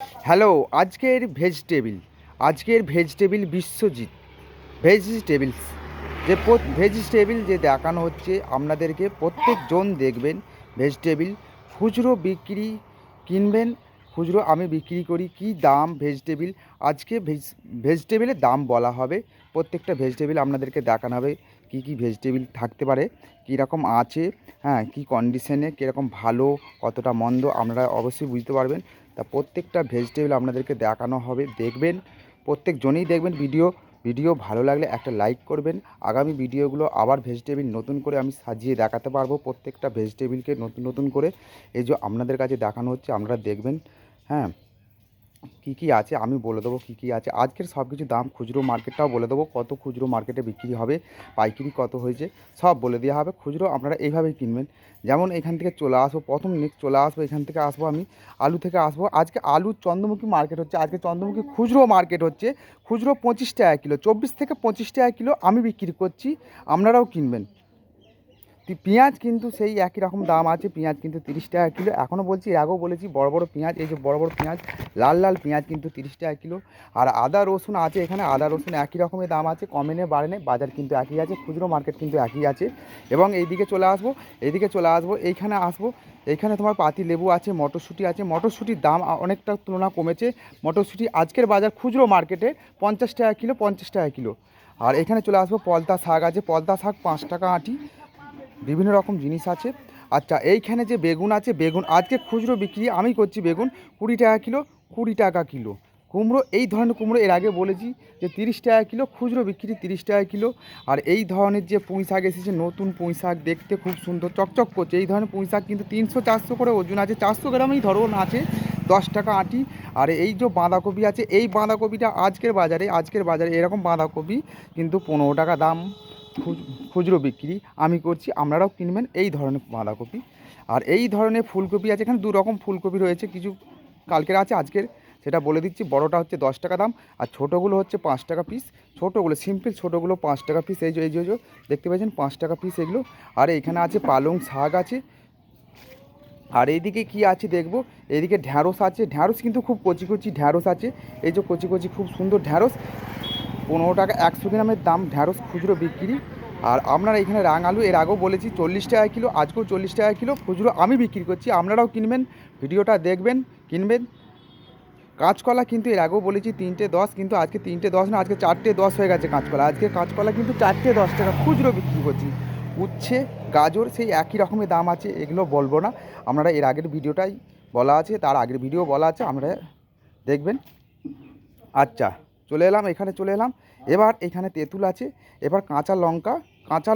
Hello, আজকের vegetable Biswajit vegetables vegetable যে দেখানো হচ্ছে আপনাদেরকে, প্রত্যেকজন দেখবেন ভেজিটেবিল খুচরো বিক্রি কিনবেন। খুচরো আমি বিক্রি করি, কি দাম ভেজিটেবিল আজকে ভেজিটেবিলের দাম বলা হবে। প্রত্যেকটা ভেজিটেবিল আপনাদেরকে দেখানো হবে, কী কী ভেজিটেবিল থাকতে পারে, কীরকম আছে, হ্যাঁ কী কন্ডিশনে, কীরকম ভালো কতটা মন্দ আপনারা অবশ্যই বুঝতে পারবেন। তা প্রত্যেকটা ভেজিটেবিল আপনাদেরকে দেখানো হবে, দেখবেন, প্রত্যেকজনেই দেখবেন। ভিডিও ভালো লাগলে একটা লাইক করবেন। আগামী ভিডিওগুলো আবার ভেজিটেবিল নতুন করে আমি সাজিয়ে দেখাতে পারবো, প্রত্যেকটা ভেজিটেবিলকে নতুন নতুন করে। এই যে আপনাদের কাছে দেখানো হচ্ছে, আপনারা দেখবেন। হ্যাঁ, কী কী আছে আমি বলে দেবো, কী কী আছে আজকের সব কিছু দাম, খুচরো মার্কেটটাও বলে দেবো, কত খুচরো মার্কেটে বিক্রি হবে, পাইকারি কত হয়েছে সব বলে দেওয়া হবে। খুচরো আপনারা এইভাবেই কিনবেন। যেমন এখান থেকে চলে আসবো, প্রথম নেক্সট চলে আসবো, এখান থেকে আসবো আমি আলু থেকে আসবো। আজকে আলু চন্দ্রমুখী মার্কেট হচ্ছে, আজকে চন্দ্রমুখী খুচরো মার্কেট হচ্ছে। খুচরো 25 টাকা কিলো, 24 থেকে 25 টাকা কিলো আমি বিক্রি করছি, আপনারাও কিনবেন। পেঁয়াজ কিন্তু সেই একই রকম দাম আছে, পেঁয়াজ কিন্তু 30 টাকা কিলো। এখনও বলছি, এর আগেও বলেছি, বড় বড় পেঁয়াজ, এই যে বড় বড় পেঁয়াজ, লাল লাল পেঁয়াজ কিন্তু 30 টাকা কিলো। আর আদা রসুন আছে এখানে, আদা রসুন একই রকমের দাম আছে, কমে নে বাড়ে নে, বাজার কিন্তু একই আছে, খুচরো মার্কেট কিন্তু একই আছে। এবং এইদিকে চলে আসবো, এইখানে আসবো। এইখানে তোমার পাতি লেবু আছে, মটরশুঁটি আছে। মটরশুঁটির দাম অনেকটা তুলনা কমেছে। মটরশুঁটি আজকের বাজার খুচরো মার্কেটে 50 টাকা কিলো, 50 টাকা কিলো। আর এখানে চলে আসবো, পলতা শাক আছে, পলতা শাক 5 টাকা আঁটি। বিভিন্ন রকম জিনিস আছে। আচ্ছা, এইখানে যে বেগুন আছে, বেগুন আজকে খুচরো বিক্রি আমি করছি, বেগুন 20 টাকা কিলো, 20 টাকা কিলো। কুমড়ো, এই ধরনের কুমড়ো এর আগে বলেছি যে 30 টাকা কিলো, খুচরো বিক্রি 30 টাকা কিলো। আর এই ধরনের যে পুঁই শাক এসেছে, নতুন পুঁই শাক, দেখতে খুব সুন্দর চকচক করছে, এই ধরনের পুঁই শাক কিন্তু 300-400 করে ওজন আছে, 400 গ্রামেই ধরুন আছে, 10 টাকা আঁটি। আর এই যে বাঁধাকপি আছে, এই বাঁধাকপিটা আজকের বাজারে এরকম বাঁধাকপি কিন্তু 15 টাকা দাম খুচরো বিক্রি আমি করছি, আপনারাও কিনবেন এই ধরনের বাঁধাকপি। আর এই ধরনের ফুলকপি আছে, এখানে দু রকম ফুলকপি রয়েছে, কিছু কালকের আছে আজকের, সেটা বলে দিচ্ছি। বড়টা হচ্ছে 10 টাকা দাম, আর ছোটোগুলো হচ্ছে 5 টাকা পিস। ছোটোগুলো সিম্পল, ছোটোগুলো 5 টাকা পিস। এই যে দেখতে পাচ্ছেন 5 টাকা পিস এগুলো। আর এইখানে আছে পালং শাক আছে। আর এইদিকে কি আছে দেখবো, এইদিকে ঢ্যাঁড়স আছে, ঢ্যাঁড়স কিন্তু খুব কচি কচি ঢ্যাঁড়স আছে, এই যে কচি কচি খুব সুন্দর ঢ্যাঁড়স, 15 টাকা 100 গ্রামের দাম ঢ্যাঁড়স খুচরো বিক্রি। আর আপনারা এখানে রাঙালু এর আগেও বলেছি 40 টাকা কিলো, আজকেও 40 টাকা কিলো খুচরো আমি বিক্রি করছি, আপনারাও কিনবেন, ভিডিওটা দেখবেন, কিনবেন। কাঁচকলা কিন্তু এর আগেও বলেছি 3টে 10, কিন্তু আজকে 3টে 10 না, আজকে 4টে 10 হয়ে গেছে কাঁচকলা। আজকে কাঁচকলা কিন্তু 4টে 10 টাকা খুচরো বিক্রি করছি। উচ্ছে, গাজর সেই একই রকমের দাম আছে, এগুলো বলবো না, আপনারা এর আগের ভিডিওটাই বলা আছে, তার আগের ভিডিও বলা আছে, আপনারা দেখবেন। আচ্ছা, এখানে চলে এলাম। এবার এখানে তেঁতুল আছে। এবার কাঁচা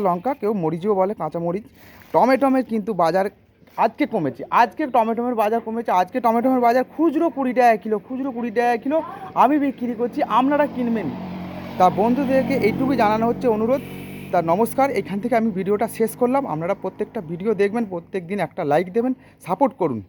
লঙ্কা কেউ মরিচও বলে, কাঁচা মরিচ। টমেটোমের কিন্তু বাজার আজকে কমেছে, আজকে টমেটোমের বাজার কমেছে, আজকে টমেটোমের বাজার খুচরো 20 টাকা কিলো, খুচরো 20 টাকা কিলো আমি বিক্রি করছি, আপনারা কিনবেন। তা বন্ধুদেরকে এইটুকুই জানানো হচ্ছে, অনুরোধ। তা নমস্কার, এখান থেকে আমি ভিডিওটা শেষ করলাম। আপনারা প্রত্যেকটা ভিডিও দেখবেন, প্রত্যেক দিন একটা লাইক দেবেন, সাপোর্ট করুন।